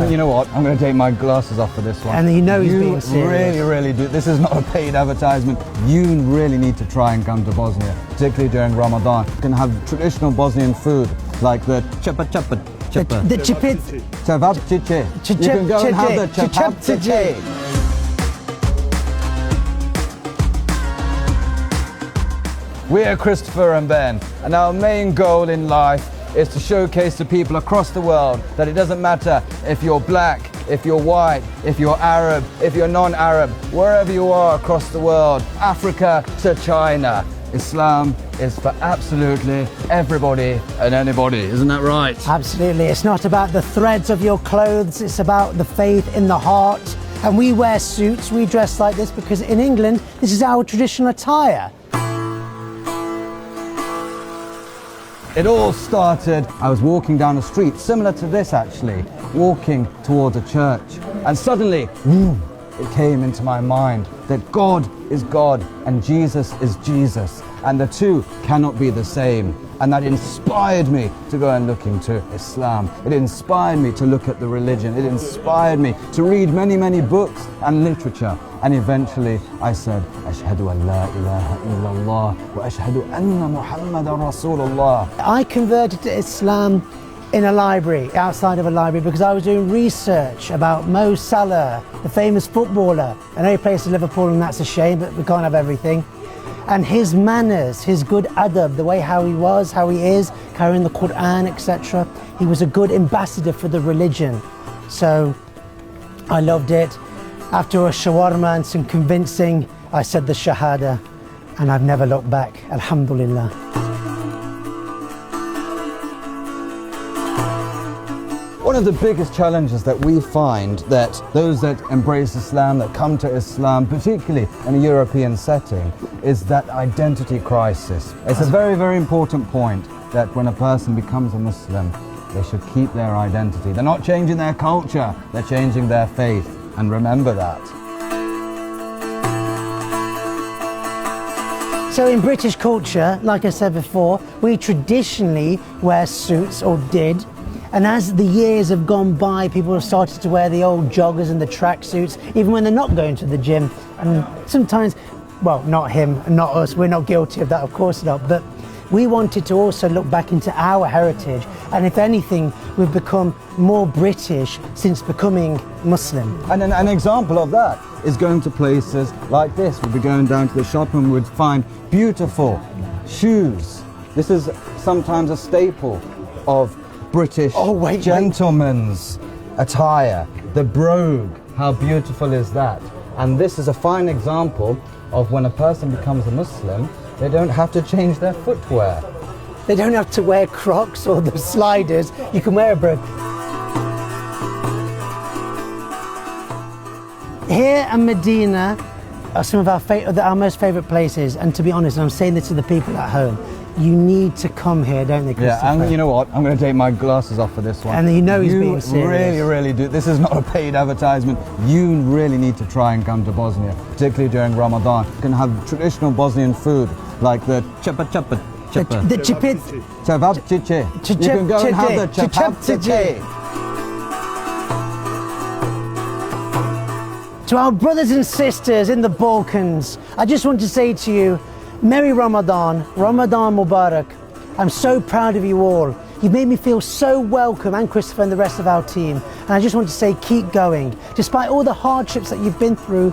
And you know what? I'm going to take my glasses off for this one. And you know he's being serious. You really do. This is not a paid advertisement. You really need to try and come to Bosnia, particularly during Ramadan. You can have traditional Bosnian food, like the chapa. The chipit. Cevapcici. You can go and have the cevapcici. We're Christopher and Ben, and our main goal in life is to showcase to people across the world that it doesn't matter if you're black, if you're white, if you're Arab, if you're non-Arab, wherever you are across the world, Africa to China, Islam is for absolutely everybody and anybody, isn't that right? Absolutely. It's not about the threads of your clothes, it's about the faith in the heart. And we wear suits, we dress like this because in England, this is our traditional attire. It all started, I was walking down a street, similar to this actually, walking towards a church. And suddenly, it came into my mind that God is God and Jesus is Jesus. And the two cannot be the same. And that inspired me to go and look into Islam. It inspired me to look at the religion. It inspired me to read many, many books and literature. And eventually I said, Ashhadu an la ilaha illallah wa ashhadu anna Muhammadan Rasulullah. I converted to Islam in a library, outside of a library, because I was doing research about Mo Salah, the famous footballer. I know he plays for Liverpool and that's a shame, but we can't have everything. And his manners, his good adab, the way how he was, how he is, carrying the Quran, etc. He was a good ambassador for the religion. So I loved it. After a shawarma and some convincing, I said the shahada, and I've never looked back, alhamdulillah. One of the biggest challenges that we find that those that embrace Islam, that come to Islam, particularly in a European setting, is that identity crisis. It's a very, very important point that when a person becomes a Muslim, they should keep their identity. They're not changing their culture, they're changing their faith. And remember that. So in British culture, like I said before, we traditionally wear suits, or did. And as the years have gone by, people have started to wear the old joggers and the tracksuits, even when they're not going to the gym. And sometimes, well, not him, not us, we're not guilty of that, of course not, but we wanted to also look back into our heritage, and if anything, we've become more British since becoming Muslim. And an example of that is going to places like this. We'd be going down to the shop and we'd find beautiful shoes. This is sometimes a staple of British gentlemen's attire. The brogue, how beautiful is that? And this is a fine example of when a person becomes a Muslim, they don't have to change their footwear. They don't have to wear Crocs or the sliders. You can wear a brogue. Here in Medina are some of our most favourite places, and to be honest, I'm saying this to the people at home, you need to come here, don't they, Christopher? Yeah, and you know what? I'm going to take my glasses off for this one. And you know he's being serious. You really do. This is not a paid advertisement. You really need to try and come to Bosnia, particularly during Ramadan. You can have traditional Bosnian food, like the chapa. The chipit. Cevapcici. You can go and have the cevapcici. To our brothers and sisters in the Balkans, I just want to say to you, Merry Ramadan, Ramadan Mubarak. I'm so proud of you all. You've made me feel so welcome, and Christopher and the rest of our team. And I just want to say, keep going. Despite all the hardships that you've been through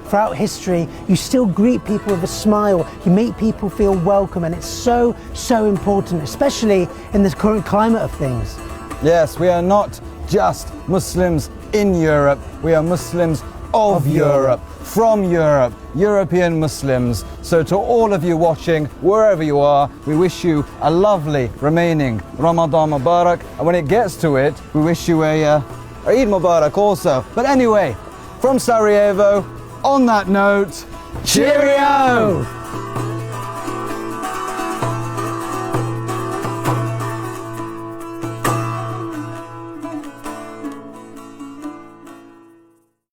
throughout history, you still greet people with a smile. You make people feel welcome, and it's so, so important, especially in this current climate of things. Yes, we are not just Muslims in Europe, we are Muslims of Europe, from Europe, European Muslims. So to all of you watching, wherever you are, we wish you a lovely remaining Ramadan Mubarak. And when it gets to it, we wish you a Eid Mubarak also. But anyway, from Sarajevo, on that note, cheerio!